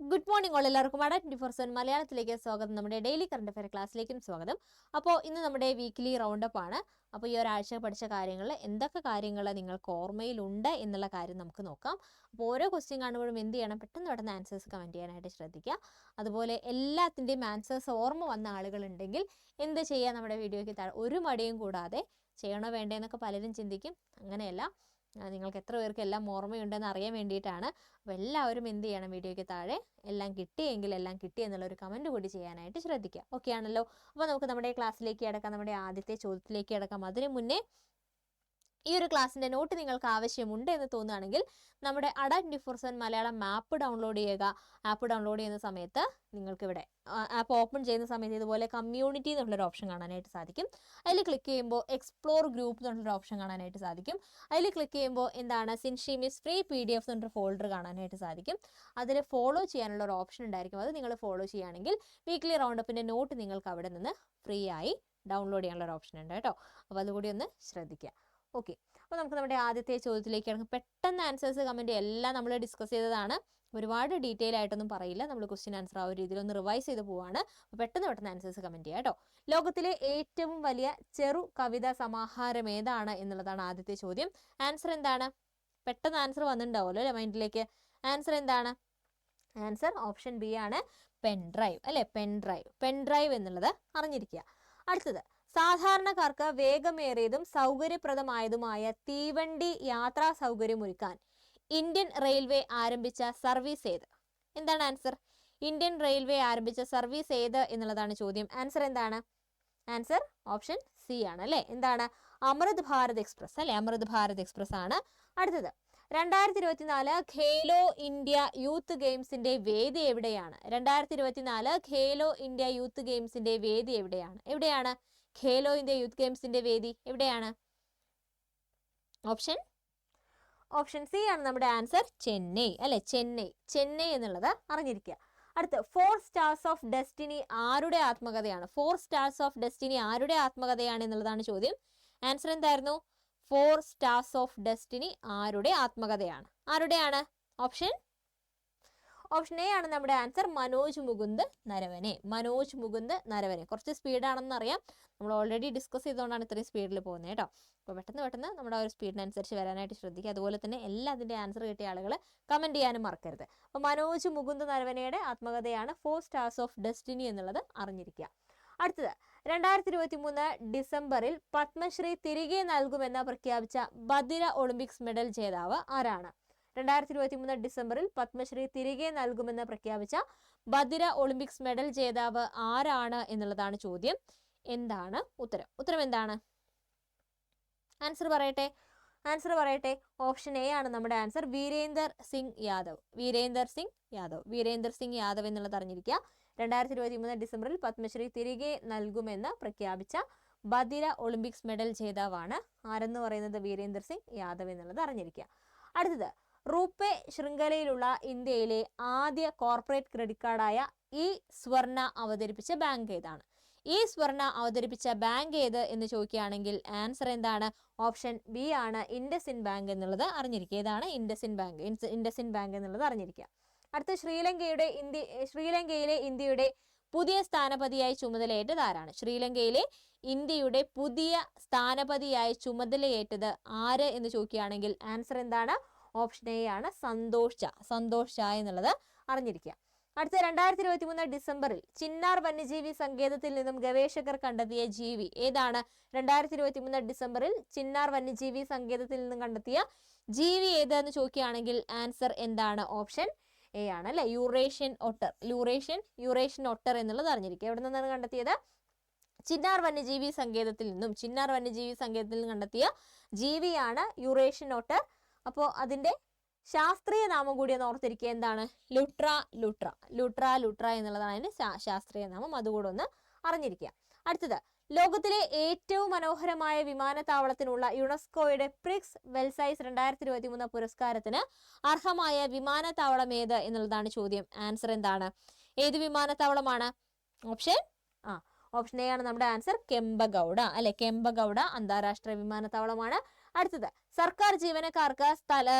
Good morning all, എല്ലാവർക്കും അഡ 24/7 മലയാളത്തിലേക്ക് സ്വാഗതം. നമ്മുടെ ഡെയിലി കറണ്ട് അഫയർ ക്ലാസ്സിലേക്കും സ്വാഗതം. അപ്പോൾ ഇന്ന് നമ്മുടെ വീക്ക്ലി റൗണ്ടപ്പ് ആണ്. അപ്പോൾ ഈ ഒരാഴ്ച പഠിച്ച കാര്യങ്ങളിൽ എന്തൊക്കെ കാര്യങ്ങൾ നിങ്ങൾക്ക് ഓർമ്മയിലുണ്ട് എന്നുള്ള കാര്യം നമുക്ക് നോക്കാം. അപ്പോൾ ഓരോ ക്വസ്റ്റ്യൻ കാണുമ്പോഴും എന്ത് ചെയ്യണം, പെട്ടെന്ന് ആൻസേഴ്സ് കമൻറ്റ് ചെയ്യാനായിട്ട് ശ്രദ്ധിക്കുക. അതുപോലെ എല്ലാത്തിൻ്റെയും ആൻസേഴ്സ് ഓർമ്മ വന്ന ആളുകളുണ്ടെങ്കിൽ എന്ത് ചെയ്യുക, നമ്മുടെ വീഡിയോയ്ക്ക് താഴെ ഒരു മടിയും കൂടാതെ ചെയ്യണോ വേണ്ടേന്നൊക്കെ പലരും ചിന്തിക്കും. അങ്ങനെയല്ല, നിങ്ങൾക്ക് എത്ര പേർക്ക് എല്ലാം ഓർമ്മയുണ്ടെന്ന് അറിയാൻ വേണ്ടിയിട്ടാണ്. അപ്പോൾ എല്ലാവരും എന്ത് ചെയ്യണം, വീഡിയോയ്ക്ക് താഴെ എല്ലാം കിട്ടിയെങ്കിൽ എല്ലാം കിട്ടി എന്നുള്ളൊരു കമൻറ്റ് കൂടി ചെയ്യാനായിട്ട് ശ്രദ്ധിക്കുക. ഓക്കെ ആണല്ലോ? അപ്പോൾ നമുക്ക് നമ്മുടെ ക്ലാസ്സിലേക്ക് കിടക്കാം, നമ്മുടെ ആദ്യത്തെ ചോദ്യത്തിലേക്ക് കിടക്കാം. അതിന് മുന്നേ ഈ ഒരു ക്ലാസ്സിൻ്റെ നോട്ട് നിങ്ങൾക്ക് ആവശ്യമുണ്ട് എന്ന് തോന്നുകയാണെങ്കിൽ നമ്മുടെ അഡ 24/7 മലയാളം ആപ്പ് ഡൗൺലോഡ് ചെയ്യുക. ആപ്പ് ഡൗൺലോഡ് ചെയ്യുന്ന സമയത്ത് നിങ്ങൾക്കിവിടെ ആപ്പ് ഓപ്പൺ ചെയ്യുന്ന സമയത്ത് ഇതുപോലെ കമ്മ്യൂണിറ്റി എന്നുള്ളൊരു ഓപ്ഷൻ കാണാനായിട്ട് സാധിക്കും. അതിൽ ക്ലിക്ക് ചെയ്യുമ്പോൾ എക്സ്പ്ലോർ ഗ്രൂപ്പ് എന്നുള്ളൊരു ഓപ്ഷൻ കാണാനായിട്ട് സാധിക്കും. അതിൽ ക്ലിക്ക് ചെയ്യുമ്പോൾ എന്താണ്, സിൻഷീമിസ് ഫ്രീ PDF എന്നൊരു ഫോൾഡർ കാണാനായിട്ട് സാധിക്കും. അതിൽ ഫോളോ ചെയ്യാനുള്ള ഒരു ഓപ്ഷൻ ഉണ്ടായിരിക്കും. അത് നിങ്ങൾ ഫോളോ ചെയ്യുകയാണെങ്കിൽ വീക്ക്ലി റൗണ്ടപ്പിൻ്റെ നോട്ട് നിങ്ങൾക്ക് അവിടെ നിന്ന് ഫ്രീ ആയി ഡൗൺലോഡ് ചെയ്യാനുള്ള ഒരു ഓപ്ഷൻ ഉണ്ട് കേട്ടോ. അപ്പോൾ അതുകൂടി ഒന്ന് ശ്രദ്ധിക്കുക. ഓക്കെ, അപ്പോൾ നമുക്ക് നമ്മുടെ ആദ്യത്തെ ചോദ്യത്തിലേക്ക് കിടക്കും. പെട്ടെന്ന് ആൻസേഴ്സ് കമൻറ്റ് എല്ലാം നമ്മൾ ഡിസ്കസ് ചെയ്തതാണ്. ഒരുപാട് ഡീറ്റെയിൽ ആയിട്ടൊന്നും പറയില്ല. നമ്മൾ ക്വസ്റ്റ്യൻ ആൻസർ ആ ഒരു രീതിയിൽ ഒന്ന് റിവൈസ് ചെയ്ത് പോവാണ്. അപ്പോൾ പെട്ടെന്ന് ആൻസേഴ്സ് കമൻറ്റ് ചെയ്യുക കേട്ടോ. ലോകത്തിലെ ഏറ്റവും വലിയ ചെറു കവിതാ സമാഹാരം ഏതാണ് എന്നുള്ളതാണ് ആദ്യത്തെ ചോദ്യം. ആൻസർ എന്താണ്? പെട്ടെന്ന് ആൻസർ വന്നിട്ടുണ്ടാവുമല്ലോ അല്ലേ മൈൻഡിലേക്ക്. ആൻസർ എന്താണ്? ആൻസർ ഓപ്ഷൻ ബി ആണ്, പെൻഡ്രൈവ് അല്ലേ. പെൻഡ്രൈവ് എന്നുള്ളത് അറിഞ്ഞിരിക്കുക. അടുത്തത്, സാധാരണക്കാർക്ക് വേഗമേറിയതും സൗകര്യപ്രദമായതുമായ തീവണ്ടി യാത്രാ സൗകര്യമൊരുക്കാൻ ഇന്ത്യൻ റെയിൽവേ ആരംഭിച്ച സർവീസ് ഏത്? എന്താണ് ആൻസർ? ഇന്ത്യൻ റെയിൽവേ ആരംഭിച്ച സർവീസ് ഏത് എന്നുള്ളതാണ് ചോദ്യം. ആൻസർ എന്താണ്? ആൻസർ ഓപ്ഷൻ സി ആണ് അല്ലേ. എന്താണ്? അമൃത് ഭാരത് എക്സ്പ്രസ് അല്ലേ. അമൃത് ഭാരത് എക്സ്പ്രസ് ആണ്. അടുത്തത്, 2024 ഖേലോ ഇന്ത്യ യൂത്ത് ഗെയിംസിന്റെ വേദി എവിടെയാണ്? 2024 ഖേലോ ഇന്ത്യ യൂത്ത് ഗെയിംസിന്റെ വേദി എവിടെയാണ്? ഖേലോ ഇന്ത്യ യൂത്ത് ഗെയിംസിന്റെ വേദി എവിടെയാണ്? ഓപ്ഷൻ സി ആണ് നമ്മുടെ ആൻസർ, ചെന്നൈ അല്ലെ. ചെന്നൈ എന്നുള്ളത് അറിഞ്ഞിരിക്കുക. അടുത്ത്, 4 സ്റ്റാർസ് ഓഫ് ഡെസ്റ്റിനി ആരുടെ ആത്മകഥയാണ്? 4 സ്റ്റാർസ് ഓഫ് ഡെസ്റ്റിനി ആരുടെ ആത്മകഥയാണ് എന്നുള്ളതാണ് ചോദ്യം. ആൻസർ എന്തായിരുന്നു? 4 സ്റ്റാർസ് ഓഫ് ഡെസ്റ്റിനി ആരുടെ ആത്മകഥയാണ്? ഓപ്ഷൻ എ ആണ് നമ്മുടെ ആൻസർ, മനോജ് മുകുന്ദ് നരവനെ. കുറച്ച് സ്പീഡാണെന്ന് അറിയാം, നമ്മൾ ഓൾറെഡി ഡിസ്കസ് ചെയ്തുകൊണ്ടാണ് ഇത്രയും സ്പീഡിൽ പോകുന്നത് കേട്ടോ. അപ്പോൾ പെട്ടെന്ന് നമ്മുടെ ആ ഒരു സ്പീഡിനനുസരിച്ച് വരാനായിട്ട് ശ്രദ്ധിക്കുക. അതുപോലെ തന്നെ എല്ലാത്തിൻ്റെ ആൻസർ കിട്ടിയ ആളുകൾ കമൻറ്റ് ചെയ്യാനും മറക്കരുത്. അപ്പോൾ മനോജ് മുകുന്ദ് നരവനയുടെ ആത്മകഥയാണ് 4 സ്റ്റാർസ് ഓഫ് ഡെസ്റ്റിനി എന്നുള്ളത് അറിഞ്ഞിരിക്കുക. അടുത്തത്, 2023 ഡിസംബറിൽ പത്മശ്രീ തിരികെ നൽകുമെന്ന് പ്രഖ്യാപിച്ച ബദിര ഒളിമ്പിക്സ് മെഡൽ ജേതാവ് ആരാണ്? 2023 ഡിസംബറിൽ പത്മശ്രീ തിരികെ നൽകുമെന്ന് പ്രഖ്യാപിച്ച ബദിര ഒളിമ്പിക്സ് മെഡൽ ജേതാവ് ആരാണ് എന്നുള്ളതാണ് ചോദ്യം. എന്താണ് ഉത്തരം എന്താണ്? ആൻസർ പറയട്ടെ. ഓപ്ഷൻ എ ആണ് നമ്മുടെ ആൻസർ, വീരേന്ദർ സിംഗ് യാദവ് എന്നുള്ളത് അറിഞ്ഞിരിക്കുക. 2023 ഡിസംബറിൽ പത്മശ്രീ തിരികെ നൽകുമെന്ന് പ്രഖ്യാപിച്ച ബദിര ഒളിമ്പിക്സ് മെഡൽ ജേതാവാണ് ആരെന്ന് പറയുന്നത്, വീരേന്ദർ സിംഗ് യാദവ് എന്നുള്ളത് അറിഞ്ഞിരിക്കുക. അടുത്തത്, റൂപേ ശൃംഖലയിലുള്ള ഇന്ത്യയിലെ ആദ്യ കോർപ്പറേറ്റ് ക്രെഡിറ്റ് കാർഡായ ഈ സ്വർണ അവതരിപ്പിച്ച ബാങ്ക് ഏതാണ്? ഏത് എന്ന് ചോദിക്കുകയാണെങ്കിൽ ആൻസർ എന്താണ്? ഓപ്ഷൻ ബി ആണ്, ഇൻഡസിൻഡ് ബാങ്ക് എന്നുള്ളത് അറിഞ്ഞിരിക്കുക. ഏതാണ്? ഇൻഡസിൻഡ് ബാങ്ക് എന്നുള്ളത് അറിഞ്ഞിരിക്കുക. അടുത്ത, ശ്രീലങ്കയിലെ ഇന്ത്യയുടെ പുതിയ സ്ഥാനപതിയായി ചുമതലയേറ്റത് ആരാണ്? ശ്രീലങ്കയിലെ ഇന്ത്യയുടെ പുതിയ സ്ഥാനപതിയായി ചുമതലയേറ്റത് ആര് എന്ന് ചോദിക്കുകയാണെങ്കിൽ ആൻസർ എന്താണ്? ഓപ്ഷൻ എ ആണ്, സന്തോഷ് ഷാ എന്നുള്ളത് അറിഞ്ഞിരിക്കുക. അടുത്ത, 2023 ഡിസംബറിൽ ചിന്നാർ വന്യജീവി സങ്കേതത്തിൽ നിന്നും ഗവേഷകർ കണ്ടെത്തിയ ജീവി ഏതാണ്? 2023 ഡിസംബറിൽ ചിന്നാർ വന്യജീവി സങ്കേതത്തിൽ നിന്നും കണ്ടെത്തിയ ജീവി ഏതെന്ന് ചോദിക്കുകയാണെങ്കിൽ ആൻസർ എന്താണ്? ഓപ്ഷൻ എ ആണ് അല്ലെ, യൂറേഷ്യൻ ഒട്ടർ എന്നുള്ളത് അറിഞ്ഞിരിക്കുക. എവിടെ നിന്നാണ് കണ്ടെത്തിയത്? ചിന്നാർ വന്യജീവി സങ്കേതത്തിൽ നിന്നും കണ്ടെത്തിയ ജീവിയാണ് യൂറേഷ്യൻ ഒട്ടർ. അപ്പോൾ അതിന്റെ ശാസ്ത്രീയ നാമം കൂടി ഒന്ന് ഓർത്തിരിക്കുക. എന്താണ്? ലുട്ര എന്നുള്ളതാണ് അതിന്റെ ശാസ്ത്രീയ നാമം. അതുകൂടെ ഒന്ന് അറിഞ്ഞിരിക്കുക. അടുത്തത്, ലോകത്തിലെ ഏറ്റവും മനോഹരമായ വിമാനത്താവളത്തിനുള്ള യുനെസ്കോയുടെ പ്രിക്സ് വെൽസൈസ് 2023 പുരസ്കാരത്തിന് അർഹമായ വിമാനത്താവളം ഏത് എന്നുള്ളതാണ് ചോദ്യം. ആൻസർ എന്താണ്? ഏത് വിമാനത്താവളമാണ്? ഓപ്ഷൻ എ ആണ് നമ്മുടെ ആൻസർ, കെമ്പഗൌഡ അല്ലെ. കെമ്പഗൌഡ അന്താരാഷ്ട്ര വിമാനത്താവളമാണ്. അടുത്തത് സർക്കാർ ജീവനക്കാർക്ക്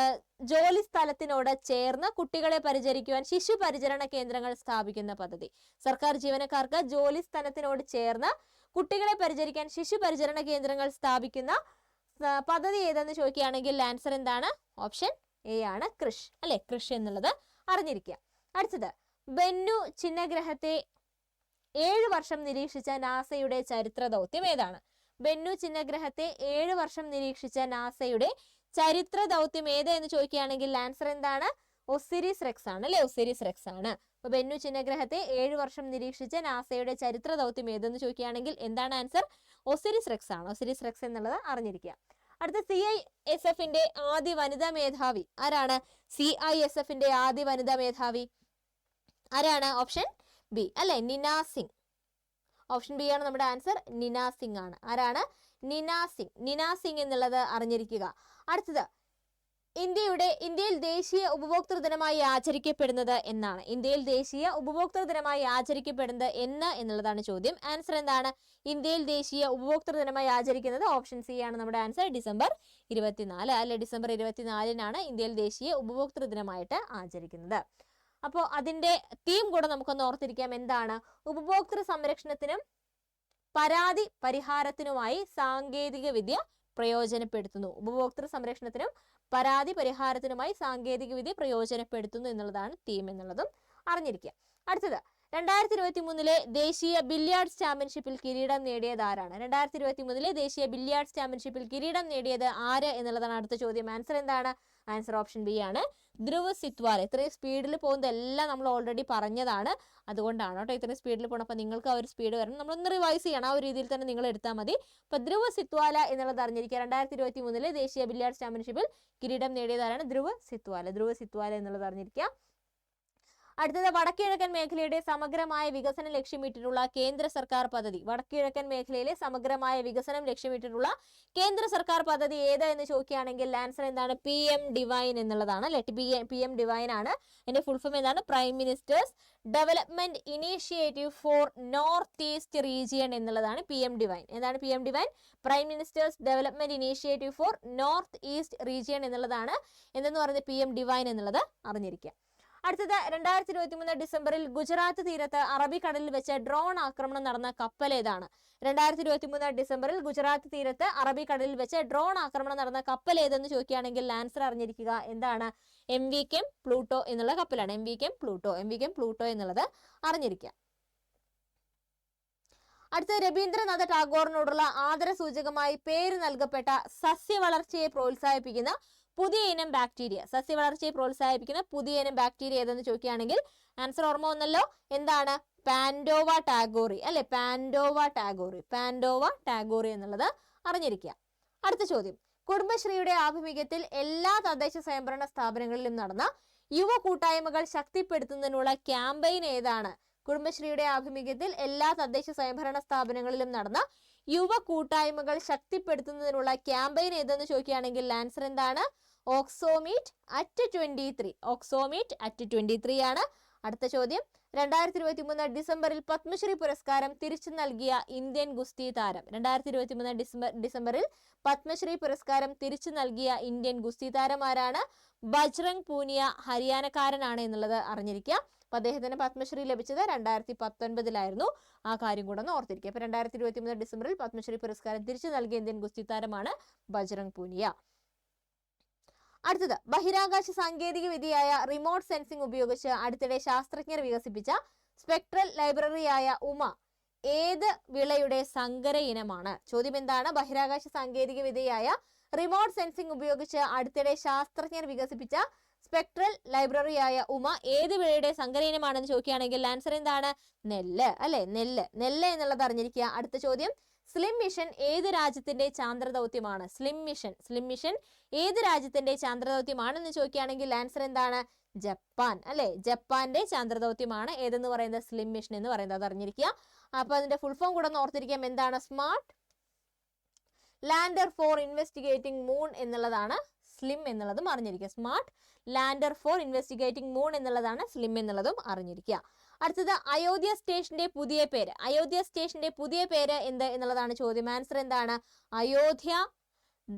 ജോലി സ്ഥലത്തിനോട് ചേർന്ന് കുട്ടികളെ പരിചരിക്കുവാൻ ശിശു പരിചരണ കേന്ദ്രങ്ങൾ സ്ഥാപിക്കുന്ന പദ്ധതി. സർക്കാർ ജീവനക്കാർക്ക് ജോലി സ്ഥലത്തിനോട് ചേർന്ന് കുട്ടികളെ പരിചരിക്കാൻ ശിശു പരിചരണ കേന്ദ്രങ്ങൾ സ്ഥാപിക്കുന്ന പദ്ധതി ഏതെന്ന് ചോദിക്കുകയാണെങ്കിൽ ആൻസർ എന്താണ്? ഓപ്ഷൻ എ ആണ് കൃഷ്, അല്ലെ? കൃഷ് എന്നുള്ളത് അറിഞ്ഞിരിക്കുക. അടുത്തത് ബെന്നു ചിഹ്നഗ്രഹത്തെ 7 വർഷം നിരീക്ഷിച്ച നാസയുടെ ചരിത്ര ദൗത്യം ഏതാണ്? ബെന്നു ചിഹ്നഗ്രഹത്തെ 7 വർഷം നിരീക്ഷിച്ച നാസയുടെ ചരിത്ര ദൗത്യം ഏത് എന്ന് ചോദിക്കുകയാണെങ്കിൽ ആൻസർ എന്താണ്? ഒസിരിസ് റെക്സ് ആണ്, അല്ലെ? ഒസിരിസ് റെക്സ് ആണ്. അപ്പൊ ബെന്നു ചിഹ്നഗ്രഹത്തെ 7 വർഷം നിരീക്ഷിച്ച നാസയുടെ ചരിത്ര ദൗത്യം ഏതെന്ന് ചോദിക്കുകയാണെങ്കിൽ എന്താണ് ആൻസർ? ഒസിരിസ് റെക്സ് ആണ്. ഒസിരിസ് റെക്സ് എന്നുള്ളത് അറിഞ്ഞിരിക്കുക. അടുത്ത CISFന്റെ ആദ്യ വനിതാ മേധാവി ആരാണ്? CISFന്റെ ആദ്യ വനിതാ മേധാവി ആരാണ്? ഓപ്ഷൻ ബി, അല്ലെ? നിന സിംഗ്. ഓപ്ഷൻ ബി ആണ് നമ്മുടെ ആൻസർ. നിന സിംഗ് ആണ്. ആരാണ്? നിന സിംഗ്. നിന സിംഗ് എന്നുള്ളത് അറിഞ്ഞിരിക്കുക. അടുത്തത് ഇന്ത്യയിൽ ദേശീയ ഉപഭോക്തൃ ദിനമായി ആചരിക്കപ്പെടുന്നത് എന്നാണ്? ഇന്ത്യയിൽ ദേശീയ ഉപഭോക്തൃ ദിനമായി ആചരിക്കപ്പെടുന്നത് എന്നുള്ളതാണ് ചോദ്യം. ആൻസർ എന്താണ്? ഇന്ത്യയിൽ ദേശീയ ഉപഭോക്തൃ ദിനമായി ആചരിക്കുന്നത് ഓപ്ഷൻ സി ആണ് നമ്മുടെ ആൻസർ. ഡിസംബർ 24, അല്ലെ? ഡിസംബർ 24-നാണ് ഇന്ത്യയിൽ ദേശീയ ഉപഭോക്തൃ ദിനമായിട്ട് ആചരിക്കുന്നത്. അപ്പോൾ അതിന്റെ തീം കൂടെ നമുക്കൊന്ന് ഓർത്തിരിക്കാം. എന്താണ്? ഉപഭോക്തൃ സംരക്ഷണത്തിനും പരാതി പരിഹാരത്തിനുമായി സാങ്കേതിക വിദ്യ പ്രയോജനപ്പെടുത്തുന്നു. ഉപഭോക്തൃ സംരക്ഷണത്തിനും പരാതി പരിഹാരത്തിനുമായി സാങ്കേതിക വിദ്യ പ്രയോജനപ്പെടുത്തുന്നു എന്നുള്ളതാണ് തീം എന്നുള്ളതും അറിഞ്ഞിരിക്കുക. അടുത്തത് 2023 ദേശീയ ബില്യാർഡ്സ് ചാമ്പ്യൻഷിപ്പിൽ കിരീടം നേടിയത് ആരാണ്? 2023 ദേശീയ ബില്യാർഡ്സ് ചാമ്പ്യൻഷിപ്പിൽ കിരീടം നേടിയത് ആര് എന്നുള്ളതാണ് അടുത്ത ചോദ്യം. ആൻസർ എന്താണ്? ആൻസർ ഓപ്ഷൻ ബി ആണ്, ധ്രുവ് സിത്വാല. ഇത്രയും സ്പീഡിൽ പോകുന്നതെല്ലാം നമ്മൾ ഓൾറെഡി പറഞ്ഞതാണ്, അതുകൊണ്ടാണ് കേട്ടോ ഇത്രയും സ്പീഡിൽ പോകണം. അപ്പൊ നിങ്ങൾക്ക് ആ ഒരു സ്പീഡ് വരണം, നമ്മളൊന്ന് റിവൈസ് ചെയ്യണം. ആ ഒരു രീതിയിൽ തന്നെ നിങ്ങൾ എടുത്താൽ മതി. അപ്പൊ ധ്രുവ് സിത്വാല എന്നുള്ളത് അറിഞ്ഞിരിക്കുക. 2023 ദേശീയ ബില്യാർഡ്സ് ചാമ്പ്യൻഷിപ്പിൽ കിരീടം നേടിയതാരാണ്? ധ്രുവ് സിത്വാല. ധ്രുവ് സിത്വാല എന്നുള്ളത് അറിഞ്ഞിരിക്കുക. അടുത്തത് വടക്കുകിഴക്കൻ മേഖലയുടെ സമഗ്രമായ വികസനം ലക്ഷ്യമിട്ടിട്ടുള്ള കേന്ദ്ര സർക്കാർ പദ്ധതി. വടക്കുകിഴക്കൻ മേഖലയിലെ സമഗ്രമായ വികസനം ലക്ഷ്യമിട്ടിട്ടുള്ള കേന്ദ്ര സർക്കാർ പദ്ധതി ഏത് എന്ന് ചോദിക്കുകയാണെങ്കിൽ ആൻസർ എന്താണ്? PM ഡിവൈൻ എന്നുള്ളതാണ്, അല്ലെ? PM ഡിവൈൻ ആണ്. എന്റെ ഫുൾ ഫോം എന്താണ്? Prime ministers development initiative four north east region എന്നുള്ളതാണ് PM ഡിവൈൻ. എന്താണ് PM divine? Prime ministers development initiative four north east region എന്നുള്ളതാണ് എന്തെന്ന് പറയുന്നത് PM ഡിവൈൻ എന്നുള്ളത് അറിഞ്ഞിരിക്കുക. അടുത്തത് 2023 ഡിസംബറിൽ ഗുജറാത്ത് തീരത്ത് അറബിക്കടലിൽ വെച്ച് ഡ്രോൺ ആക്രമണം നടന്ന കപ്പൽ ഏതാണ്? 2023 ഡിസംബറിൽ ഗുജറാത്ത് തീരത്ത് അറബിക്കടലിൽ വെച്ച് ഡ്രോൺ ആക്രമണം നടന്ന കപ്പൽ ഏതെന്ന് ചോദിക്കുകയാണെങ്കിൽ ആൻസർ അറിഞ്ഞിരിക്കുക. എന്താണ്? MV Kem പ്ലൂട്ടോ എന്നുള്ള കപ്പലാണ്. MV Kem പ്ലൂട്ടോ എന്നുള്ളത് അറിഞ്ഞിരിക്കുക. അടുത്ത രവീന്ദ്രനാഥ ടാഗോറിനോടുള്ള ആദരസൂചകമായി പേര് നൽകപ്പെട്ട സസ്യ വളർച്ചയെ പ്രോത്സാഹിപ്പിക്കുന്ന പുതിയ ഇനം ബാക്ടീരിയ. സസ്യവളർച്ചയെ പ്രോത്സാഹിപ്പിക്കുന്ന പുതിയ ഇനം ബാക്ടീരിയ ഏതെന്ന് ചോദിക്കുകയാണെങ്കിൽ ആൻസർ ഓർമ്മ വന്നല്ലോ. എന്താണ്? പാൻഡോവ ടാഗോറി, അല്ലെ? പാൻഡോവ ടാഗോറി എന്നുള്ളത് അറിഞ്ഞിരിക്കുക. അടുത്ത ചോദ്യം, കുടുംബശ്രീയുടെ ആഭിമുഖ്യത്തിൽ എല്ലാ തദ്ദേശ സ്വയംഭരണ സ്ഥാപനങ്ങളിലും നടന്ന യുവ കൂട്ടായ്മകൾ ശക്തിപ്പെടുത്തുന്നതിനുള്ള ക്യാമ്പയിൻ ഏതാണ്? കുടുംബശ്രീയുടെ ആഭിമുഖ്യത്തിൽ എല്ലാ തദ്ദേശ സ്വയംഭരണ സ്ഥാപനങ്ങളിലും നടന്ന യുവ കൂട്ടായ്മകൾ ശക്തിപ്പെടുത്തുന്നതിനുള്ള ക്യാമ്പയിൻ ഏതെന്ന് ചോദിക്കുകയാണെങ്കിൽ ആൻസർ എന്താണ്? ഓക്സോമീറ്റ് അറ്റ് 23 ആണ്. അടുത്ത ചോദ്യം, 2023 ഡിസംബറിൽ പത്മശ്രീ പുരസ്കാരം തിരിച്ചു നൽകിയ ഇന്ത്യൻ ഗുസ്തി താരം. 2023 ഡിസംബറിൽ പത്മശ്രീ പുരസ്കാരം തിരിച്ചു നൽകിയ ഇന്ത്യൻ ഗുസ്തി താരം ആരാണ്? ബജ്രംഗ് പൂനിയ, ഹരിയാനക്കാരനാണ് എന്നുള്ളത് അറിഞ്ഞിരിക്കുക. അപ്പൊ അദ്ദേഹത്തിന് പത്മശ്രീ ലഭിച്ചത് 2019 ആ കാര്യം കൂടെ ഒന്ന് ഓർത്തിരിക്കുക. അപ്പൊ 2023 ഡിസംബറിൽ പത്മശ്രീ പുരസ്കാരം തിരിച്ചു നൽകിയ ഇന്ത്യൻ ഗുസ്തി താരമാണ് ബജ്രംഗ് പൂനിയ. അടുത്തത്, ബഹിരാകാശ സാങ്കേതിക വിദ്യയായ റിമോട്ട് സെൻസിംഗ് ഉപയോഗിച്ച് അടുത്തിടെ ശാസ്ത്രജ്ഞർ വികസിപ്പിച്ച സ്പെക്ട്രൽ ലൈബ്രറിയായ ഉമ ഏത് വിളയുടെ സങ്കര ഇനമാണ്? ചോദ്യം എന്താണ്? ബഹിരാകാശ സാങ്കേതിക വിദ്യയായ റിമോട്ട് സെൻസിംഗ് ഉപയോഗിച്ച് അടുത്തിടെ ശാസ്ത്രജ്ഞർ വികസിപ്പിച്ച സ്പെക്ട്രൽ ലൈബ്രറിയായ ഉമ ഏത് വിളയുടെ സങ്കര ഇനമാണെന്ന് ചോദിക്കുകയാണെങ്കിൽ ആൻസർ എന്താണ്? നെല്ല്, അല്ലെ? നെല്ല് എന്നുള്ളത് അറിഞ്ഞിരിക്കുക. അടുത്ത ചോദ്യം, സ്ലിം മിഷൻ ഏത് രാജ്യത്തിന്റെ ചാന്ദ്ര ദൗത്യമാണ്? സ്ലിം മിഷൻ ഏത് രാജ്യത്തിന്റെ ചാന്ദ്ര ദൗത്യമാണെന്ന് ചോദിക്കുകയാണെങ്കിൽ ആൻസർ എന്താണ്? ജപ്പാൻ, അല്ലെ? ജപ്പാന്റെ ചാന്ദ്ര ദൗത്യമാണ് ഏതെന്ന് പറയുന്നത്? സ്ലിം മിഷൻ എന്ന് പറയുന്നത്. അത് അറിഞ്ഞിരിക്കുക. അപ്പൊ അതിന്റെ ഫുൾ ഫോം കൂടെ ഒന്ന് ഓർത്തിരിക്കാം. എന്താണ്? Smart lander four investigating moon എന്നുള്ളതാണ് സ്ലിം എന്നുള്ളതും അറിഞ്ഞിരിക്കുക. Smart lander four investigating moon എന്നുള്ളതാണ് സ്ലിം എന്നുള്ളതും അറിഞ്ഞിരിക്കുക. അടുത്തത്, അയോധ്യ സ്റ്റേഷന്റെ പുതിയ പേര് എന്ത് എന്നുള്ളതാണ് ചോദ്യം. ആൻസർ എന്താണ്? അയോധ്യ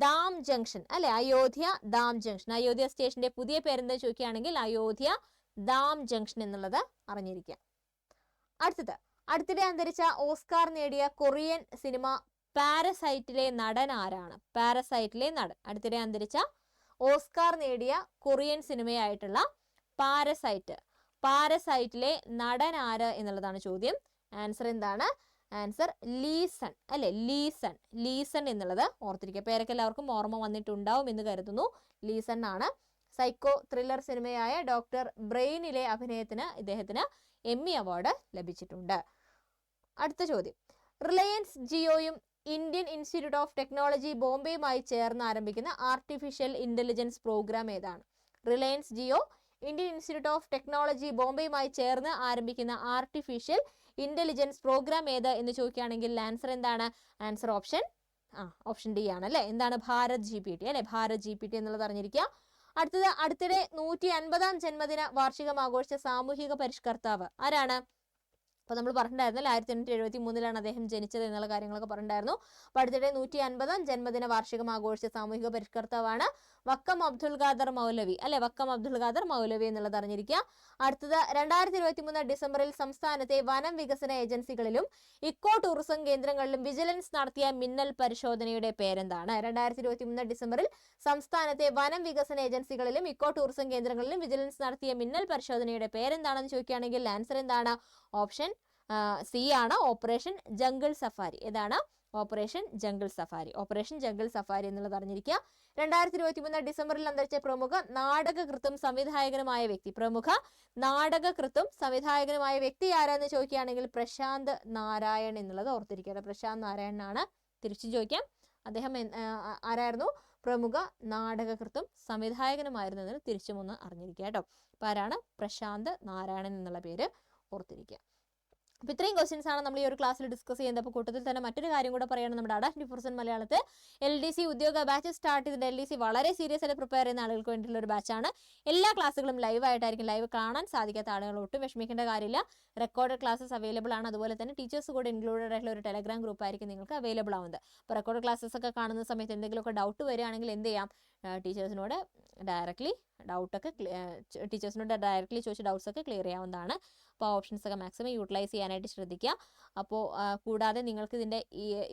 ദാം ജംഗ്ഷൻ അല്ലെ, അയോധ്യ ദാം ജംഗ്ഷൻ. അയോധ്യ സ്റ്റേഷന്റെ പുതിയ പേരെന്താ ചോദിക്കുകയാണെങ്കിൽ അയോധ്യ ദാം ജംഗ്ഷൻ എന്നുള്ളത് അറിഞ്ഞിരിക്കുക. അടുത്തിടെ അന്തരിച്ച ഓസ്കാർ നേടിയ കൊറിയൻ സിനിമ പാരസൈറ്റിലെ നടൻ ആരാണ്? പാരസൈറ്റിലെ നടൻ, അടുത്തിടെ അന്തരിച്ച ഓസ്കാർ നേടിയ കൊറിയൻ സിനിമയായിട്ടുള്ള പാരസൈറ്റിലെ നടൻ ആര് എന്നുള്ളതാണ് ചോദ്യം. ആൻസർ എന്താണ്? ആൻസർ ലീസൺ അല്ലെ, ലീസൺ എന്നുള്ളത് ഓർത്തിരിക്കുക. പേരൊക്കെ എല്ലാവർക്കും ഓർമ്മ വന്നിട്ടുണ്ടാവും എന്ന് കരുതുന്നു. ലീസൺ ആണ്. സൈക്കോ ത്രില്ലർ സിനിമയായ ഡോക്ടർ ബ്രെയിനിലെ അഭിനയത്തിന് ഇദ്ദേഹത്തിന് എമ്മി അവാർഡ് ലഭിച്ചിട്ടുണ്ട്. അടുത്ത ചോദ്യം, റിലയൻസ് ജിയോയും ഇന്ത്യൻ ഇൻസ്റ്റിറ്റ്യൂട്ട് ഓഫ് ടെക്നോളജി ബോംബെയുമായി ചേർന്ന് ആരംഭിക്കുന്ന ആർട്ടിഫിഷ്യൽ ഇന്റലിജൻസ് പ്രോഗ്രാം ഏതാണ്? Reliance Jio Indian Institute of Technology ബോംബെയുമായി ചേർന്ന് ആരംഭിക്കുന്ന ആർട്ടിഫിഷ്യൽ ഇന്റലിജൻസ് പ്രോഗ്രാം ഏത് എന്ന് ചോദിക്കുകയാണെങ്കിൽ ആൻസർ എന്താണ്? ആൻസർ ഓപ്ഷൻ ഡി ആണ് അല്ലെ. എന്താണ്? ഭാരത് GPT അല്ലെ, ഭാരത് GPT എന്നുള്ളത് അറിഞ്ഞിരിക്കുക. അടുത്തിടെ 150-ാം ജന്മദിന വാർഷികം ആഘോഷിച്ച സാമൂഹിക പരിഷ്കർത്താവ് ആരാണ്? അപ്പോൾ നമ്മൾ പറഞ്ഞിട്ടുണ്ടായിരുന്നല്ലോ 1873 അദ്ദേഹം ജനിച്ചത് എന്നുള്ള കാര്യങ്ങളൊക്കെ പറഞ്ഞിട്ടുണ്ടായിരുന്നു. അപ്പോൾ അടുത്തിടെ 150-ാം ജന്മദിന വാർഷികം ആഘോഷിച്ച സാമൂഹിക പരിഷ്കർത്താവാണ് വക്കം അബ്ദുൽ ഖാദർ മൗലവി അല്ലെ, വക്കം അബ്ദുൽ ഖാദർ മൗലവി എന്നുള്ളത് അറിഞ്ഞിരിക്കുക. അടുത്തത് 2023 ഡിസംബറിൽ സംസ്ഥാനത്തെ വനം വികസന ഏജൻസികളിലും ഇക്കോ ടൂറിസം കേന്ദ്രങ്ങളിലും വിജിലൻസ് നടത്തിയ മിന്നൽ പരിശോധനയുടെ പേരെന്താണ്? 2023 ഡിസംബറിൽ സംസ്ഥാനത്തെ വനം വികസന ഏജൻസികളിലും ഇക്കോ ടൂറിസം കേന്ദ്രങ്ങളിലും വിജിലൻസ് നടത്തിയ മിന്നൽ പരിശോധനയുടെ പേരെന്താണെന്ന് ചോദിക്കുകയാണെങ്കിൽ ആൻസർ എന്താണ്? ഓപ്ഷൻ സി ആണ്, ഓപ്പറേഷൻ ജംഗിൾ സഫാരി. ഏതാണ്? ഓപ്പറേഷൻ ജംഗിൾ സഫാരി എന്നുള്ളത് അറിഞ്ഞിരിക്കുക. 2023 ഡിസംബറിൽ അന്തരിച്ച പ്രമുഖ നാടകകൃത്തും സംവിധായകനുമായ വ്യക്തി ആരാന്ന് ചോദിക്കുകയാണെങ്കിൽ പ്രശാന്ത് നാരായൺ എന്നുള്ളത് ഓർത്തിരിക്കുക. പ്രശാന്ത് നാരായണനാണ്. തിരിച്ചു ചോദിക്കാം, അദ്ദേഹം ആരായിരുന്നു? പ്രമുഖ നാടകകൃത്തും സംവിധായകനുമായിരുന്നു എന്ന് തിരിച്ചും ഒന്ന് അറിഞ്ഞിരിക്കുക കേട്ടോ. അപ്പൊ ആരാണ്? പ്രശാന്ത് നാരായണൻ എന്നുള്ള പേര് ഓർത്തിരിക്കുക. അപ്പോൾ ഇത്രയും ക്വസ്റ്റ്യൻസ് ആണ് നമ്മൾ ഈ ഒരു ക്ലാസ്സിൽ ഡിസ്കസ് ചെയ്യുന്നത്. അപ്പോൾ കൂട്ടത്തിൽ തന്നെ മറ്റൊരു കാര്യം കൂടെ പറയുകയാണ്, നമ്മുടെ അഡ 24/7 മലയാളത്തിൽ LDC ഉദ്യോഗ ബാച്ച് സ്റ്റാർട്ട് ചെയ്തിട്ട് LDC വളരെ സീരിയസ് ആയിട്ട് പ്രിപ്പയർ ചെയ്യുന്ന ആളുകൾക്ക് വേണ്ടിയിട്ടുള്ള ഒരു ബാച്ചാണ്. എല്ലാ ക്ലാസ്സുകളും ലൈവ് ആയിട്ടായിരിക്കും. ലൈവ് കാണാൻ സാധിക്കാത്ത ആളുകൾ ഒട്ടും വിഷമിക്കേണ്ട കാര്യമില്ല. റെക്കോർഡഡ് ക്ലാസ്സസ് അവൈലബിൾ ആണ്. അതുപോലെ തന്നെ ടീച്ചേഴ്സ് കൂടെ ഇൻക്ലൂഡഡ് ആയിട്ടുള്ള ഒരു ടെലഗ്രാം ഗ്രൂപ്പ് ആയിരിക്കും നിങ്ങൾക്ക് അവൈലബിൾ ആവുന്നത്. അപ്പോൾ റെക്കോർഡ് ക്ലാസ്സസ് ഒക്കെ കാണുന്ന സമയത്ത് എന്തെങ്കിലുമൊക്കെ ഡൗട്ട് വരികയാണെങ്കിൽ എന്ത് ചെയ്യാം? ടീച്ചേഴ്സിനോട് ഡയറക്റ്റ്ലി ചോദിച്ച് ഡൗട്ട്സ് ഒക്കെ ക്ലിയർ ചെയ്യാവുന്നതാണ്. അപ്പോൾ ഓപ്ഷൻസ് ഒക്കെ മാക്സിമം യൂട്ടിലൈസ് ചെയ്യാനായിട്ട് ശ്രദ്ധിക്കുക. അപ്പോൾ കൂടാതെ നിങ്ങൾക്ക്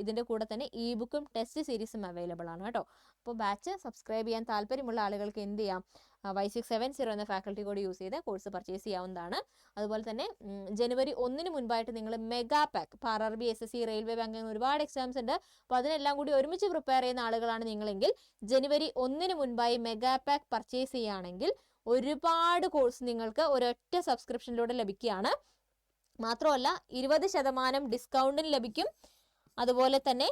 ഇതിൻ്റെ കൂടെ തന്നെ ബുക്കും ടെസ്റ്റ് സീരീസും അവൈലബിൾ ആണ് കേട്ടോ. അപ്പോൾ ബാച്ച് സബ്സ്ക്രൈബ് ചെയ്യാൻ താല്പര്യമുള്ള ആളുകൾക്ക് എന്ത് ചെയ്യാം? Y670 എന്ന ഫാക്കൽറ്റി കോഡ് യൂസ് ചെയ്ത് കോഴ്സ് പർച്ചേസ് ചെയ്യാവുന്നതാണ്. അതുപോലെ തന്നെ ജനുവരി 1 മുൻപായിട്ട് നിങ്ങൾ mega pack RRB SSC railway bank അങ്ങനെ ഒരുപാട് എക്സാംസ് ഉണ്ട്. അപ്പോൾ അതിനെല്ലാം കൂടി ഒരുമിച്ച് പ്രിപ്പയർ ചെയ്യുന്ന ആളുകളാണ് നിങ്ങളെങ്കിൽ ജനുവരി 1 മുൻപായി മെഗാ പാക്ക് പർച്ചേസ് ചെയ്യുകയാണെങ്കിൽ ഒരുപാട് കോഴ്സ് നിങ്ങൾക്ക് ഒരൊറ്റ സബ്സ്ക്രിപ്ഷനിലൂടെ ലഭിക്കുകയാണ്. മാത്രമല്ല 20% ഡിസ്കൗണ്ടിന് ലഭിക്കും. അതുപോലെ തന്നെ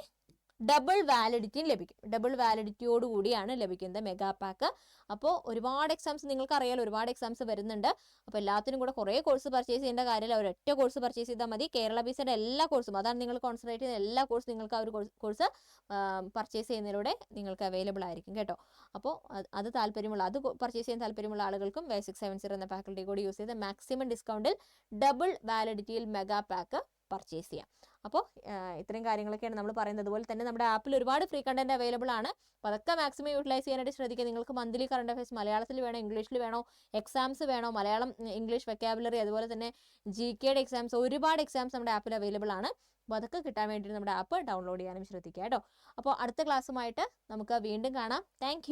ഡബിൾ വാലിഡിറ്റിയും ലഭിക്കും. ഡബിൾ വാലിഡിറ്റിയോട് കൂടിയാണ് ലഭിക്കുന്നത് മെഗാ പാക്ക്. അപ്പോൾ ഒരുപാട് എക്സാംസ് നിങ്ങൾക്ക് അറിയാലോ, ഒരുപാട് എക്സാംസ് വരുന്നുണ്ട്. അപ്പോൾ എല്ലാത്തിനും കൂടെ കുറേ കോഴ്സ് പർച്ചേസ് ചെയ്യേണ്ട കാര്യമില്ല. ഒരൊറ്റ കോഴ്സ് പർച്ചേസ് ചെയ്താൽ മതി. കേരള ബേസ്ഡ് എല്ലാ കോഴ്സും, അതാണ് നിങ്ങൾ കോൺസെൻട്രേറ്റ് ചെയ്യുന്ന എല്ലാ കോഴ്സും നിങ്ങൾക്ക് ആ ഒരു കോഴ്സ് പർച്ചേസ് ചെയ്യുന്നതിലൂടെ നിങ്ങൾക്ക് അവൈലബിൾ ആയിരിക്കും കേട്ടോ. അപ്പോൾ അത് പർച്ചേസ് ചെയ്യാൻ താല്പര്യമുള്ള ആളുകൾക്കും Y670 എന്ന ഫാക്കൽറ്റി കോഡ് യൂസ് ചെയ്ത് മാക്സിമം ഡിസ്കൗണ്ടിൽ ഡബിൾ വാലിഡിറ്റിയിൽ മെഗാ പാക്ക് പർച്ചേസ് ചെയ്യാം. അപ്പോൾ ഇത്രയും കാര്യങ്ങളൊക്കെയാണ് നമ്മൾ പറയുന്നത്. അതുപോലെ തന്നെ നമ്മുടെ ആപ്പിൽ ഒരുപാട് ഫ്രീ കണ്ടന്റ് അവൈലബിൾ ആണ്. അപ്പോൾ അതൊക്കെ മാക്സിമം യൂട്ടിലൈസ് ചെയ്യാനായിട്ട് ശ്രദ്ധിക്കുക. നിങ്ങൾക്ക് മന്ത്ലി കറണ്ട് അഫയേഴ്സ് മലയാളത്തിൽ വേണോ, ഇംഗ്ലീഷിൽ വേണോ, എക്സാംസ് വേണോ, മലയാളം ഇംഗ്ലീഷ് വെക്കാബുലറി, അതുപോലെ തന്നെ GK എക്സാംസ്, ഒരുപാട് എക്സാംസ് നമ്മുടെ ആപ്പിൽ അവൈലബിൾ ആണ്. അപ്പോൾ അതൊക്കെ കിട്ടാൻ വേണ്ടിയിട്ട് നമ്മുടെ ആപ്പ് ഡൗൺലോഡ് ചെയ്യാനും ശ്രദ്ധിക്കുക കേട്ടോ. അപ്പോൾ അടുത്ത ക്ലാസ്സുമായിട്ട് നമുക്ക് വീണ്ടും കാണാം. താങ്ക്